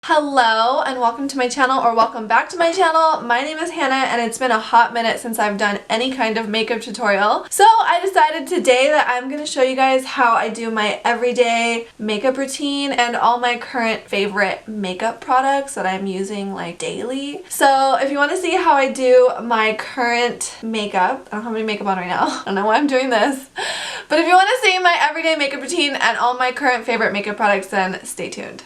Hello and welcome to my channel, or welcome back to my channel. My name is Hannah and it's been a hot minute since I've done any kind of makeup tutorial. So I decided today that I'm going to show you guys how I do my everyday makeup routine and all my current favorite makeup products that I'm using like daily. So if you want to see how I do my current makeup, I don't have any makeup on right now. I don't know why I'm doing this. But if you want to see my everyday makeup routine and all my current favorite makeup products, then stay tuned.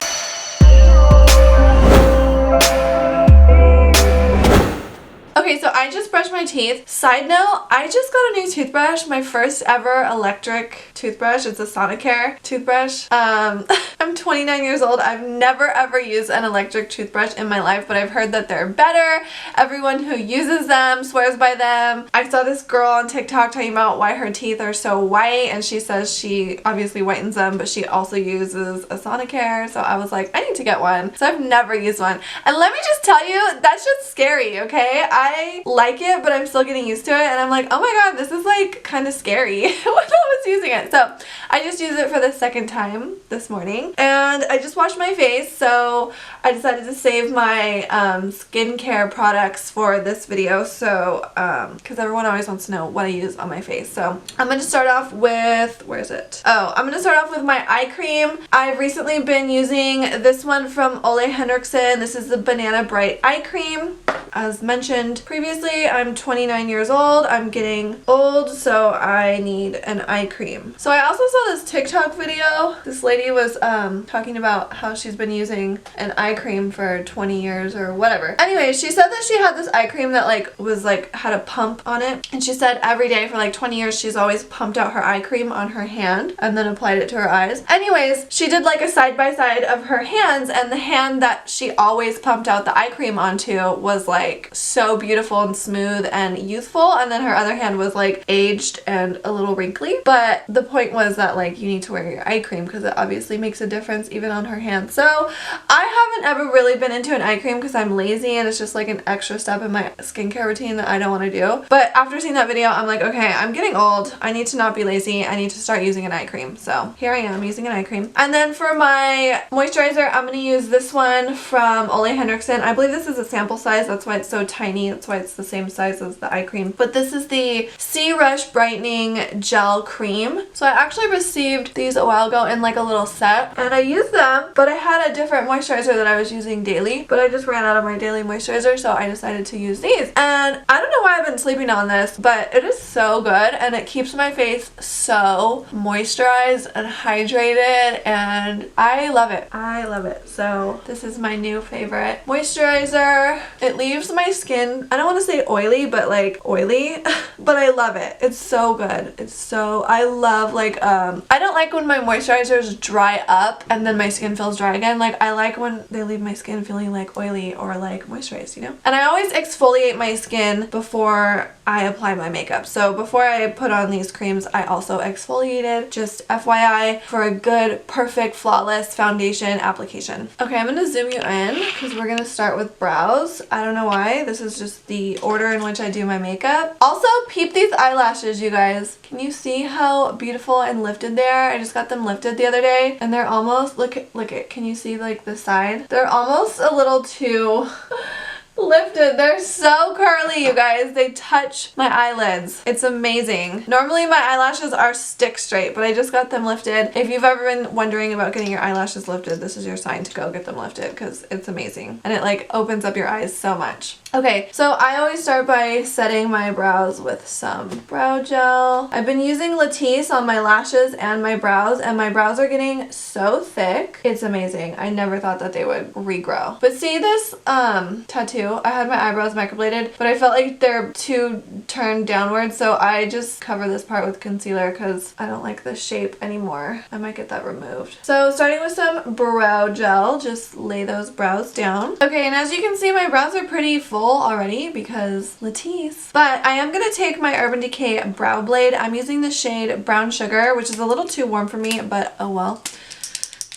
Okay, so I just brushed my teeth. Side note, I just got a new toothbrush, my first ever electric toothbrush. It's a Sonicare toothbrush. I'm 29 years old. I've never ever used an electric toothbrush in my life, but I've heard that they're better. Everyone who uses them swears by them. I saw this girl on TikTok talking about why her teeth are so white, and she says she obviously whitens them, but she also uses a Sonicare, so I was like, I need to get one. So I've never used one. And let me just tell you, that's just scary, okay? I like it, but I'm still getting used to it, and I'm like, oh my god, this is like kind of scary when I was using it. So I just used it for the second time this morning, and I just washed my face, so I decided to save my skincare products for this video, so because everyone always wants to know what I use on my face. So I'm going to start off with, where is it? Oh, I'm going to start off with my eye cream. I've recently been using this one from Ole Henriksen. This is the Banana Bright Eye Cream. As mentioned previously, I'm 29 years old. I'm getting old, so I need an eye cream. So I also saw this TikTok video. This lady was talking about how she's been using an eye cream for 20 years or whatever. Anyway, she said that she had this eye cream that had a pump on it, and she said every day for like 20 years she's always pumped out her eye cream on her hand and then applied it to her eyes. Anyways, she did like a side-by-side of her hands, and the hand that she always pumped out the eye cream onto was like so beautiful and smooth and youthful, and then her other hand was like aged and a little wrinkly. But the point was that like you need to wear your eye cream because it obviously makes a difference even on her hand. So I haven't ever really been into an eye cream because I'm lazy and it's just like an extra step in my skincare routine that I don't want to do. But after seeing that video, I'm like, okay, I'm getting old. I need to not be lazy. I need to start using an eye cream. So here I am using an eye cream. And then for my moisturizer, I'm going to use this one from Ole Henriksen. I believe this is a sample size. That's why it's so tiny. That's why it's the same size as the eye cream. But this is the Sea Rush Brightening Gel Cream. So I actually received these a while ago in like a little set, and I used them, but I had a different moisturizer that I was using daily, but I just ran out of my daily moisturizer, so I decided to use these. And I don't know why I've been sleeping on this, but it is so good, and it keeps my face so moisturized and hydrated, and I love it. I love it. So this is my new favorite moisturizer. It leaves my skin, I don't want to say oily, but like oily, but I love it. It's so good. It's so, I love like, I don't like when my moisturizers dry up and then my skin feels dry again. Like I like when they leave my skin feeling like oily or like moisturized, you know? And I always exfoliate my skin before I apply my makeup. So before I put on these creams, I also exfoliated, just FYI, for a good, perfect, flawless foundation application. Okay, I'm gonna zoom you in because we're gonna start with brows. I don't know why. This is just the order in which I do my makeup. Also, peep these eyelashes, you guys. Can you see how beautiful and lifted they are? I just got them lifted the other day, and they're almost, look at, can you see like the side? They're almost a little too lifted. They're so curly, you guys. They touch my eyelids. It's amazing. Normally my eyelashes are stick straight, but I just got them lifted. If you've ever been wondering about getting your eyelashes lifted, this is your sign to go get them lifted because it's amazing. And it like opens up your eyes so much. Okay, so I always start by setting my brows with some brow gel. I've been using Latisse on my lashes and my brows, and my brows are getting so thick. It's amazing. I never thought that they would regrow. But see this tattoo? I had my eyebrows microbladed, but I felt like they're too turned downwards, so I just cover this part with concealer because I don't like this shape anymore. I might get that removed. So starting with some brow gel, just lay those brows down. Okay, and as you can see, my brows are pretty full already because Latisse. But I am going to take my Urban Decay brow blade. I'm using the shade Brown Sugar, which is a little too warm for me, but oh well.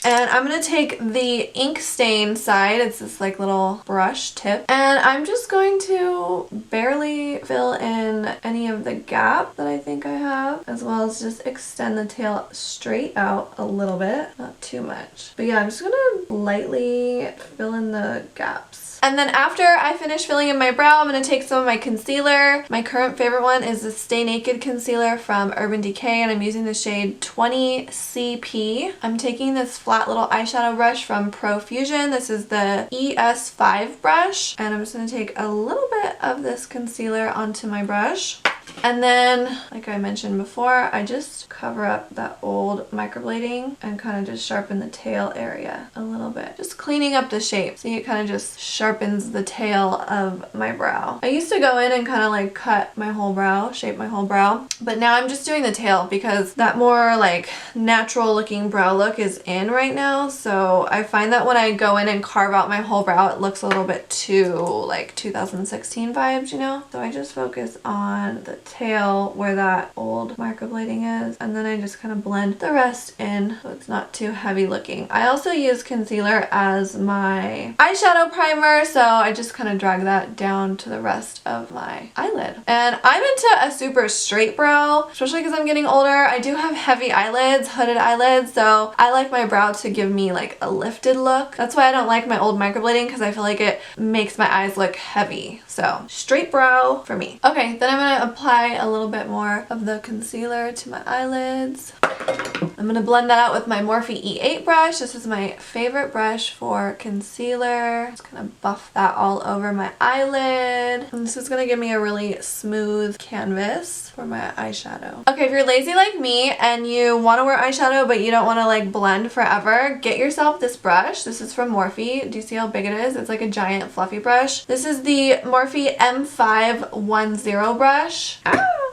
And I'm going to take the ink stain side, it's this like little brush tip, and I'm just going to barely fill in any of the gap that I think I have, as well as just extend the tail straight out a little bit, not too much. But yeah, I'm just going to lightly fill in the gaps. And then after I finish filling in my brow, I'm going to take some of my concealer. My current favorite one is the Stay Naked concealer from Urban Decay, and I'm using the shade 20CP. I'm taking this flat little eyeshadow brush from Profusion. This is the ES5 brush, and I'm just going to take a little bit of this concealer onto my brush. And then, like I mentioned before, I just cover up that old microblading and kind of just sharpen the tail area a little bit. Just cleaning up the shape. See, it kind of just sharpens the tail of my brow. I used to go in and kind of like cut my whole brow, shape my whole brow, but now I'm just doing the tail because that more like natural looking brow look is in right now. So I find that when I go in and carve out my whole brow, it looks a little bit too like 2016 vibes, you know? So I just focus on the tail where that old microblading is, and then I just kind of blend the rest in so it's not too heavy looking. I also use concealer as my eyeshadow primer, so I just kind of drag that down to the rest of my eyelid. And I'm into a super straight brow, especially because I'm getting older. I do have heavy eyelids, hooded eyelids, so I like my brow to give me like a lifted look. That's why I don't like my old microblading, because I feel like it makes my eyes look heavy. So straight brow for me. Okay, then I'm going to apply a little bit more of the concealer to my eyelids. I'm going to blend that out with my Morphe E8 brush. This is my favorite brush for concealer. Just kind of buff that all over my eyelid. And this is going to give me a really smooth canvas for my eyeshadow. Okay, if you're lazy like me and you want to wear eyeshadow but you don't want to like blend forever, get yourself this brush. This is from Morphe. Do you see how big it is? It's like a giant fluffy brush. This is the Morphe M510 brush.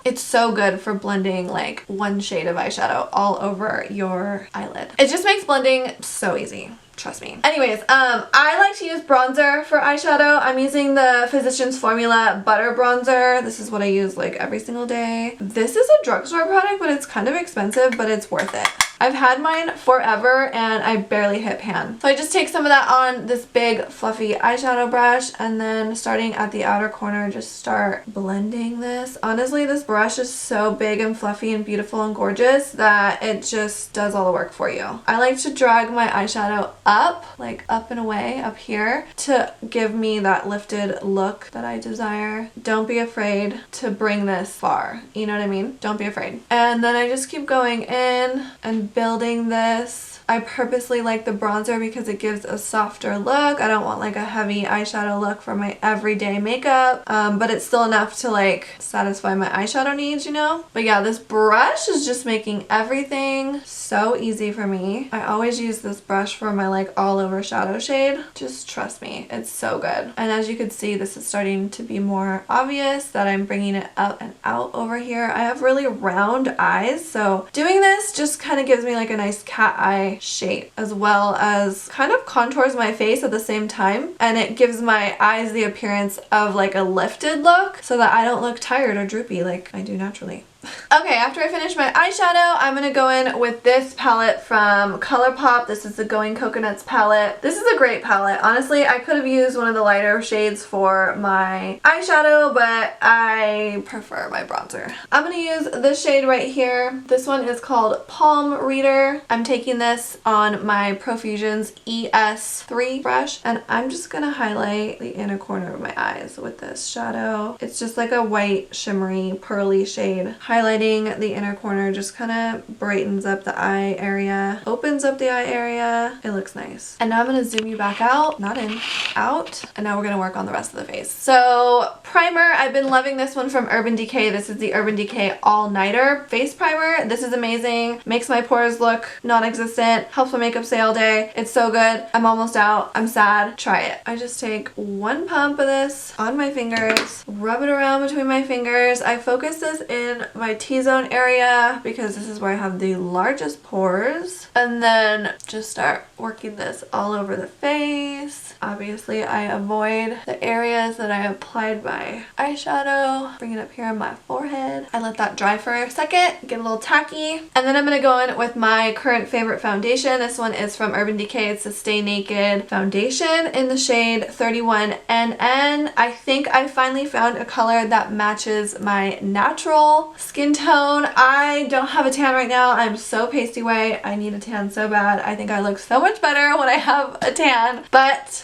It's so good for blending like one shade of eyeshadow all over your eyelid. It just makes blending so easy. Trust me. Anyways, I like to use bronzer for eyeshadow. I'm using the Physicians Formula Butter Bronzer. This is what I use like every single day. This is a drugstore product, but it's kind of expensive, but it's worth it. I've had mine forever and I barely hit pan. So I just take some of that on this big fluffy eyeshadow brush, and then starting at the outer corner, just start blending this. Honestly, this brush is so big and fluffy and beautiful and gorgeous that it just does all the work for you. I like to drag my eyeshadow up, like up and away up here, to give me that lifted look that I desire. Don't be afraid to bring this far. You know what I mean? Don't be afraid. And then I just keep going in and building this. I purposely like the bronzer because it gives a softer look. I don't want like a heavy eyeshadow look for my everyday makeup, but it's still enough to like satisfy my eyeshadow needs, you know? But yeah, this brush is just making everything so easy for me. I always use this brush for my like all over shadow shade. Just trust me, it's so good. And as you can see, this is starting to be more obvious that I'm bringing it up and out over here. I have really round eyes, so doing this just kind of gives me like a nice cat eye shape, as well as kind of contours my face at the same time, and it gives my eyes the appearance of like a lifted look so that I don't look tired or droopy like I do naturally. Okay, after I finish my eyeshadow, I'm going to go in with this palette from Colourpop. This is the Going Coconuts palette. This is a great palette. Honestly, I could have used one of the lighter shades for my eyeshadow, but I prefer my bronzer. I'm going to use this shade right here. This one is called Palm Reader. I'm taking this on my Profusion's ES3 brush, and I'm just going to highlight the inner corner of my eyes with this shadow. It's just like a white, shimmery, pearly shade. Highlighting the inner corner just kind of brightens up the eye area, opens up the eye area. It looks nice. And now I'm going to zoom you back out, not in, out. And now we're going to work on the rest of the face. So primer, I've been loving this one from Urban Decay. This is the Urban Decay All Nighter Face Primer. This is amazing. Makes my pores look non-existent. Helps my makeup stay all day. It's so good. I'm almost out. I'm sad. Try it. I just take one pump of this on my fingers, rub it around between my fingers. I focus this in my T-zone area because this is where I have the largest pores, and then just start working this all over the face. Obviously, I avoid the areas that I applied my eyeshadow. Bring it up here on my forehead. I let that dry for a second, get a little tacky. And then I'm going to go in with my current favorite foundation. This one is from Urban Decay. It's the Stay Naked foundation in the shade 31NN. I think I finally found a color that matches my natural skin tone. I don't have a tan right now. I'm so pasty white. I need a tan so bad. I think I look so much better when I have a tan, but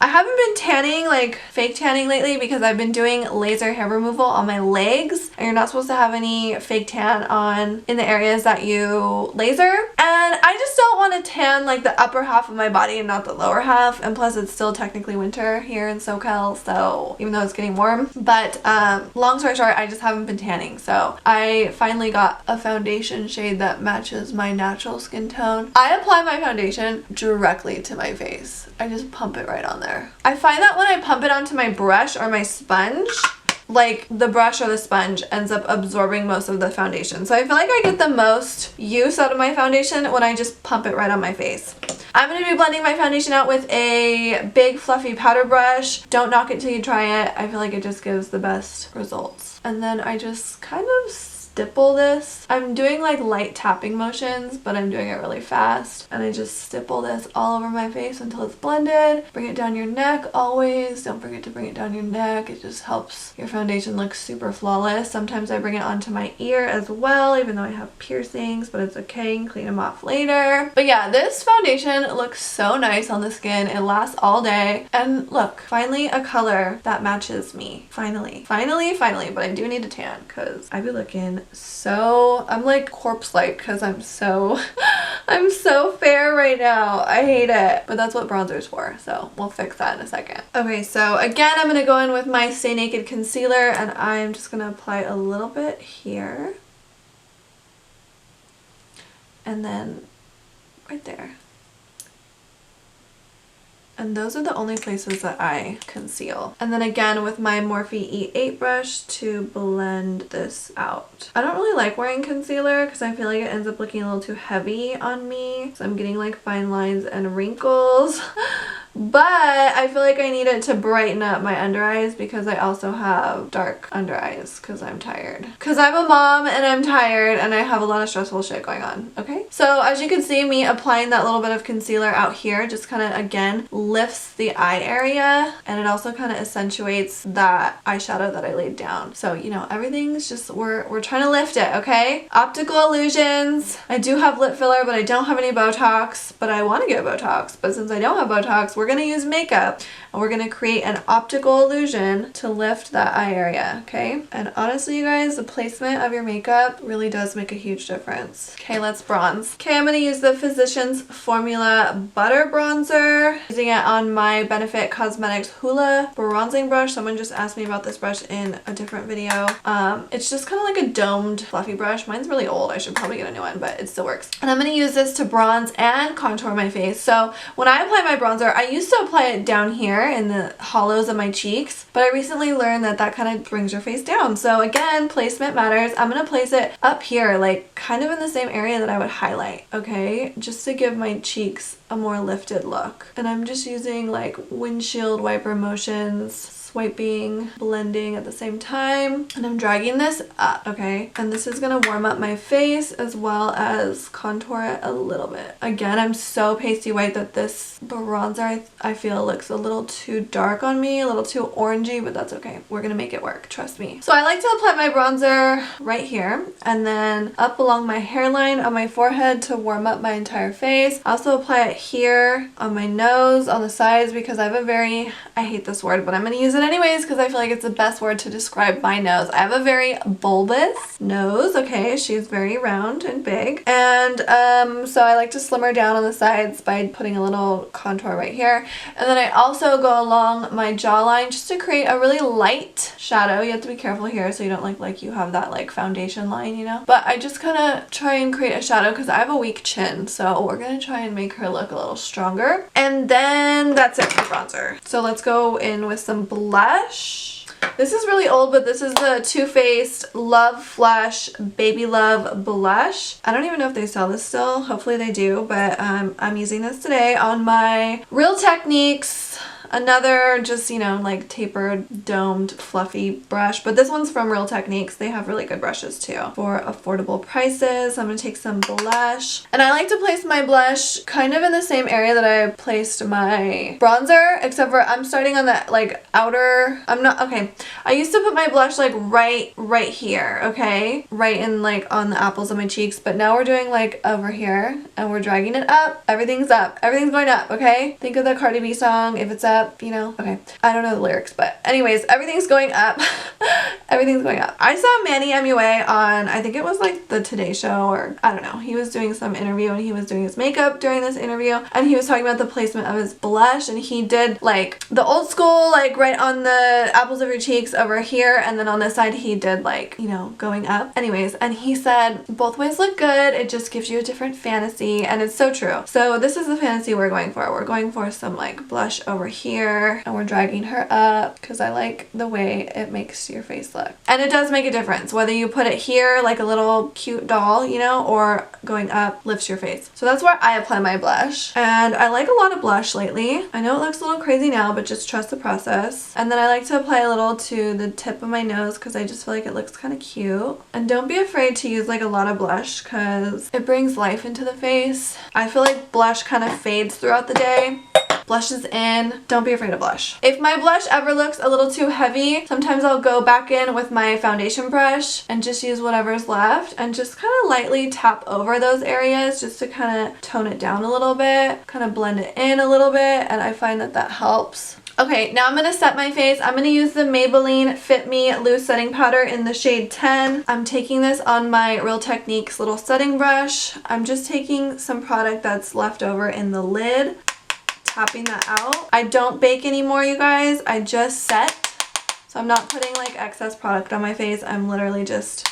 I haven't been tanning, like fake tanning lately, because I've been doing laser hair removal on my legs, and you're not supposed to have any fake tan on in the areas that you laser. And I just don't want to tan like the upper half of my body and not the lower half. And plus it's still technically winter here in SoCal, so even though it's getting warm. But long story short, I just haven't been tanning. So I finally got a foundation shade that matches my natural skin tone. I apply my foundation directly to my face. I just pump it right on there. I find that when I pump it onto my brush or my sponge, like the brush or the sponge ends up absorbing most of the foundation. So I feel like I get the most use out of my foundation when I just pump it right on my face. I'm going to be blending my foundation out with a big fluffy powder brush. Don't knock it till you try it. I feel like it just gives the best results. And then I just kind of stipple this. I'm doing like light tapping motions, but I'm doing it really fast. And I just stipple this all over my face until it's blended. Bring it down your neck always. Don't forget to bring it down your neck. It just helps your foundation look super flawless. Sometimes I bring it onto my ear as well, even though I have piercings, but it's okay. You can clean them off later. But yeah, this foundation looks so nice on the skin. It lasts all day. And look, finally a color that matches me. Finally, but I do need a tan because I be looking so, I'm like corpse-like because I'm so I'm so fair right now. I hate it, but that's what bronzer's for, so we'll fix that in a second. Okay, so again, I'm gonna go in with my Stay Naked concealer, and I'm just gonna apply a little bit here and then right there. And those are the only places that I conceal. And then again with my Morphe E8 brush to blend this out. I don't really like wearing concealer because I feel like it ends up looking a little too heavy on me. So I'm getting like fine lines and wrinkles. But I feel like I need it to brighten up my under eyes because I also have dark under eyes because I'm tired. Because I'm a mom and I'm tired and I have a lot of stressful shit going on, okay? So as you can see, me applying that little bit of concealer out here just kind of, again, lifts the eye area, and it also kind of accentuates that eyeshadow that I laid down. So, you know, everything's just, we're trying to lift it, okay? Optical illusions. I do have lip filler, but I don't have any Botox, but I want to get Botox. But since I don't have Botox, we're going to use makeup and we're going to create an optical illusion to lift that eye area, okay? And honestly, you guys, the placement of your makeup really does make a huge difference. Okay, let's bronze. Okay, I'm going to use the Physicians Formula Butter Bronzer. Using it on my Benefit Cosmetics Hoola bronzing brush. Someone just asked me about this brush in a different video. It's just kind of like a domed fluffy brush. Mine's really old. I should probably get a new one, but it still works. And I'm going to use this to bronze and contour my face. So when I apply my bronzer, I used to apply it down here in the hollows of my cheeks, but I recently learned that that kind of brings your face down. So again, placement matters. I'm going to place it up here, like kind of in the same area that I would highlight, okay? Just to give my cheeks a more lifted look. And I'm just using like windshield wiper motions, swiping, blending at the same time, and I'm dragging this up, okay? And this is gonna warm up my face as well as contour it a little bit. Again, I'm so pasty white that this bronzer I feel looks a little too dark on me, a little too orangey, but that's okay. We're gonna make it work, trust me. So I like to apply my bronzer right here and then up along my hairline on my forehead to warm up my entire face. I also apply it here on my nose, on the sides, because I have a very, I hate this word, but I'm gonna use it anyways because I feel like it's the best word to describe my nose. I have a very bulbous nose, okay? She's very round and big. And so I like to slim her down on the sides by putting a little contour right here. And then I also go along my jawline just to create a really light shadow. You have to be careful here so you don't look like you have that like foundation line, you know? But I just kind of try and create a shadow because I have a weak chin. So we're going to try and make her look a little stronger. And then that's it for bronzer. So let's go in with some blush. This is really old, but this is the Too Faced Love Flash Baby Love Blush. I don't even know if they sell this still. Hopefully they do, but I'm using this today on my Real Techniques another just, you know, like tapered, domed, fluffy brush. But this one's from Real Techniques. They have really good brushes too for affordable prices. I'm going to take some blush. And I like to place my blush kind of in the same area that I placed my bronzer, except for I'm starting on the like outer, okay. I used to put my blush like right here, okay? Right in like on the apples of my cheeks, but now we're doing like over here and we're dragging it up. Everything's up. Everything's going up, okay? Think of the Cardi B song, If It's Up, you know? Okay. I don't know the lyrics, but anyways, everything's going up. Everything's going up. I saw Manny MUA on, I think it was like the Today Show, or I don't know. He was doing some interview and he was doing his makeup during this interview and he was talking about the placement of his blush, and he did like the old school, like right on the apples of your cheeks over here, and then on this side he did like, you know, going up. Anyways, and he said both ways look good. It just gives you a different fantasy, and it's so true. So this is the fantasy we're going for. We're going for some like blush over here and we're dragging her up because I like the way it makes your face look. And it does make a difference whether you put it here like a little cute doll, you know, or going up lifts your face. So that's where I apply my blush, and I like a lot of blush lately. I know it looks a little crazy now, but just trust the process. And then I like to apply a little to the tip of my nose because I just feel like it looks kind of cute. And don't be afraid to use like a lot of blush because it brings life into the face. I feel like blush kind of fades throughout the day. Blush is in. Don't be afraid of blush. If my blush ever looks a little too heavy, sometimes I'll go back in with my foundation brush and just use whatever's left and just kind of lightly tap over those areas just to kind of tone it down a little bit, kind of blend it in a little bit, and I find that that helps. Okay, now I'm going to set my face. I'm going to use the Maybelline Fit Me Loose Setting Powder in the shade 10. I'm taking this on my Real Techniques little setting brush. I'm just taking some product that's left over in the lid, tapping that out. I don't bake anymore, you guys. I just set. So I'm not putting like excess product on my face. I'm literally just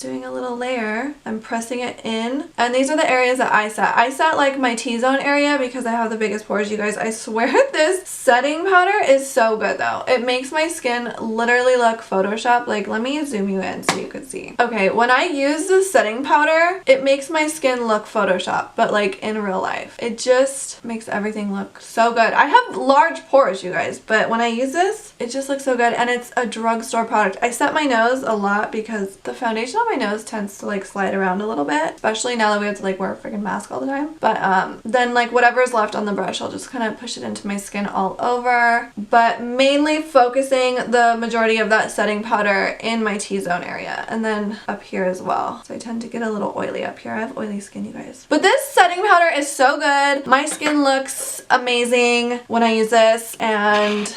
doing a little layer. I'm pressing it in, and these are the areas that I set. I set like my T-zone area because I have the biggest pores, you guys. I swear this setting powder is so good though. It makes my skin literally look Photoshop. Like, let me zoom you in so you could see. Okay, when I use this setting powder, it makes my skin look Photoshop, but like in real life. It just makes everything look so good. I have large pores, you guys, but when I use this, it just looks so good, and it's a drugstore product. I set my nose a lot because the foundation on my nose tends to like slide around a little bit, especially now that we have to like wear a freaking mask all the time. But then like whatever's left on the brush, I'll just kind of push it into my skin all over, but mainly focusing the majority of that setting powder in my T-zone area and then up here as well. So I tend to get a little oily up here. I have oily skin, you guys. But this setting powder is so good. My skin looks amazing when I use this, and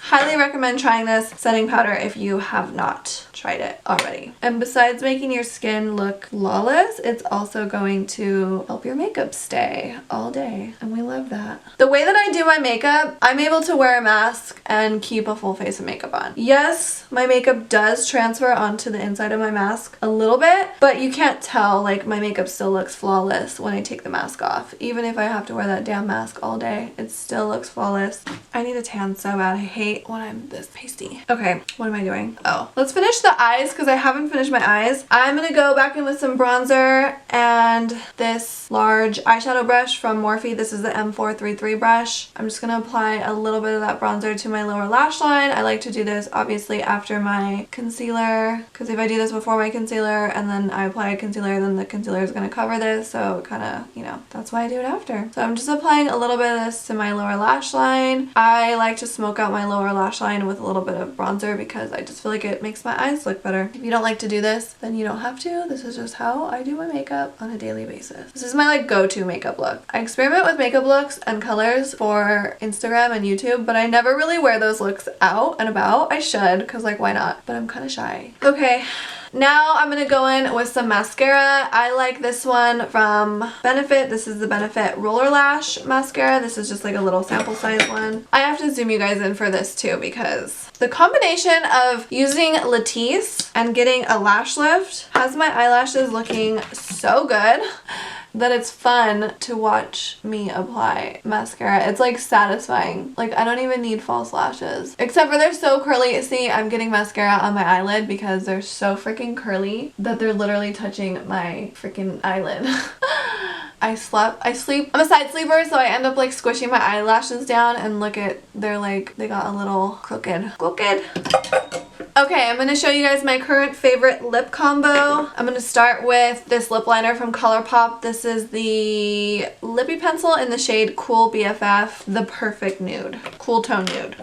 highly recommend trying this setting powder if you have not tried it already. And besides making your skin look flawless, it's also going to help your makeup stay all day, and we love that. The way that I do my makeup, I'm able to wear a mask and keep a full face of makeup on. Yes, my makeup does transfer onto the inside of my mask a little bit, but you can't tell, like my makeup still looks flawless when I take the mask off. Even if I have to wear that damn mask all day, it still looks flawless. I need a tan so bad. I hate when I'm this pasty. Okay, what am I doing? Oh, let's finish the eyes because I haven't finished my eyes. I'm gonna go back in with some bronzer and this large eyeshadow brush from Morphe. This is the M433 brush. I'm just gonna apply a little bit of that bronzer to my lower lash line. I like to do this obviously after my concealer, because if I do this before my concealer and then I apply a concealer, then the concealer is gonna cover this, so kind of, you know, that's why I do it after. So I'm just applying a little bit of this to my lower lash line. I like to smoke out my lower lash line with a little bit of bronzer because I just feel like it makes my eyes look better. If you don't like to do this, then you don't have to. This is just how I do my makeup on a daily basis. This is my like go-to makeup look. I experiment with makeup looks and colors for Instagram and YouTube, but I never really wear those looks out and about. I should, because like why not? But I'm kind of shy. Okay. Now I'm going to go in with some mascara. I like this one from Benefit. This is the Benefit Roller Lash Mascara. This is just like a little sample size one. I have to zoom you guys in for this too because the combination of using Latisse and getting a lash lift has my eyelashes looking so good that it's fun to watch me apply mascara. It's like satisfying. Like I don't even need false lashes. Except for they're so curly. See, I'm getting mascara on my eyelid because they're so freaking curly that they're literally touching my freaking eyelid. I'm a side sleeper, so I end up like squishing my eyelashes down and look at, they're like, they got a little crooked. Okay, I'm going to show you guys my current favorite lip combo. I'm going to start with this lip liner from Colourpop. This is the lippie pencil in the shade Cool BFF, the perfect nude, cool tone nude.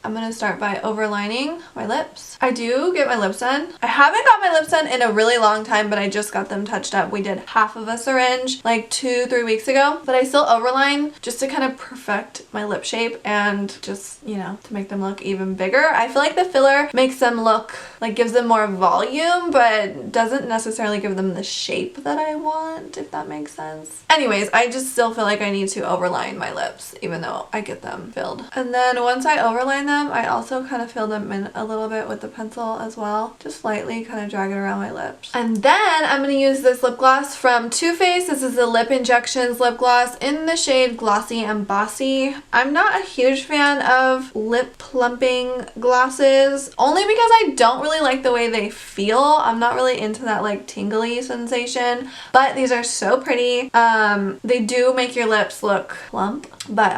I'm going to start by overlining my lips. I do get my lips done. I haven't got my lips done in a really long time, but I just got them touched up. We did half of a syringe like 2-3 weeks ago, but I still overline just to kind of perfect my lip shape and just, you know, to make them look even bigger. I feel like the filler makes them look like, gives them more volume, but doesn't necessarily give them the shape that I want, if that makes sense. Anyways, I just still feel like I need to overline my lips, even though I get them filled. And then once I overline them, I also kind of fill them in a little bit with the pencil as well. Just lightly kind of drag it around my lips. And then I'm going to use this lip gloss from Too Faced. This is the Lip Injections lip gloss in the shade Glossy and Bossy. I'm not a huge fan of lip plumping glosses, only because I don't really like the way they feel. I'm not really into that like tingly sensation, but these are so pretty. They do make your lips look plump, but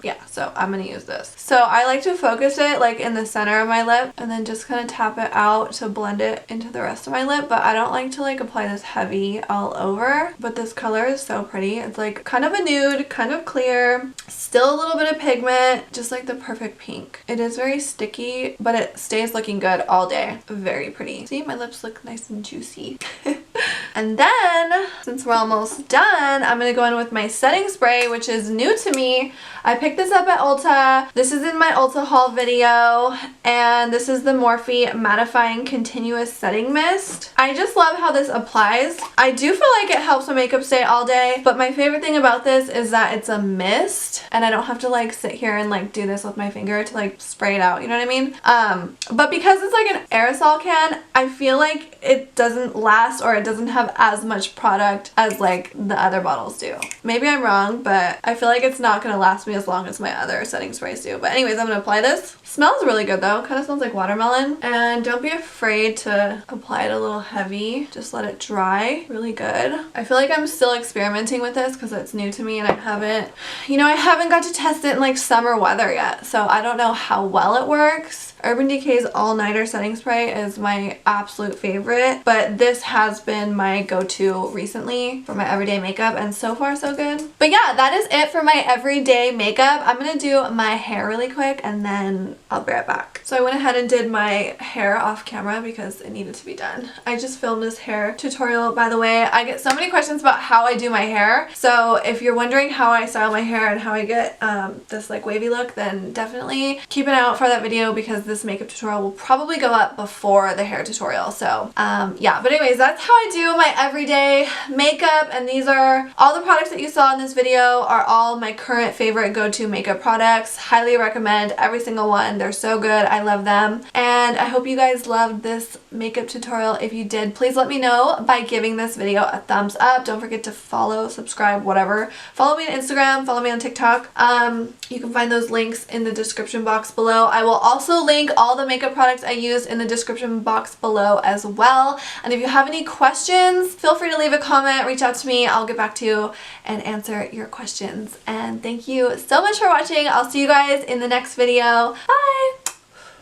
yeah, so I'm going to use this. So I like to focus it like in the center of my lip and then just kind of tap it out to blend it into the rest of my lip, but I don't like to like apply this heavy all over. But this color is so pretty. It's like kind of a nude, kind of clear, still a little bit of pigment, just like the perfect pink. It is very sticky, but it stays looking good all day. Very pretty. See, my lips look nice and juicy. And then, since we're almost done, I'm going to go in with my setting spray, which is new to me. I picked this up at Ulta. This is in my Ulta haul video, and this is the Morphe Mattifying Continuous Setting Mist. I just love how this applies. I do feel like it helps my makeup stay all day, but my favorite thing about this is that it's a mist, and I don't have to like sit here and like do this with my finger to like spray it out, you know what I mean? But because it's like an aerosol can, I feel like it doesn't last, or it doesn't have as much product as like the other bottles do. Maybe I'm wrong, but I feel like it's not going to last me as long as my other setting sprays do. But anyways, I'm going to apply this. Smells really good though. Kind of smells like watermelon. And don't be afraid to apply it a little heavy. Just let it dry really good. I feel like I'm still experimenting with this because it's new to me and I haven't got to test it in like summer weather yet. So I don't know how well it works. Urban Decay's All Nighter Setting Spray is my absolute favorite, but this has been my go-to recently for my everyday makeup, and so far so good. But yeah, that is it for my everyday makeup. I'm gonna do my hair really quick and then I'll be right back. So I went ahead and did my hair off camera because it needed to be done. I just filmed this hair tutorial, by the way. I get so many questions about how I do my hair, so if you're wondering how I style my hair and how I get this like wavy look, then definitely keep an eye out for that video because this makeup tutorial will probably go up before the hair tutorial. So yeah, but anyways, that's how I do my everyday makeup, and these are all the products that you saw in this video are all my current favorite go-to makeup products. Highly recommend every single one. They're so good. I love them, and I hope you guys loved this makeup tutorial. If you did, please let me know by giving this video a thumbs up. Don't forget to follow, subscribe, whatever. Follow me on Instagram, follow me on TikTok. You can find those links in the description box below. I will also link all the makeup products I use in the description box below as well. And if you have any questions, feel free to leave a comment, reach out to me. I'll get back to you and answer your questions. And thank you so much for watching. I'll see you guys in the next video. Bye!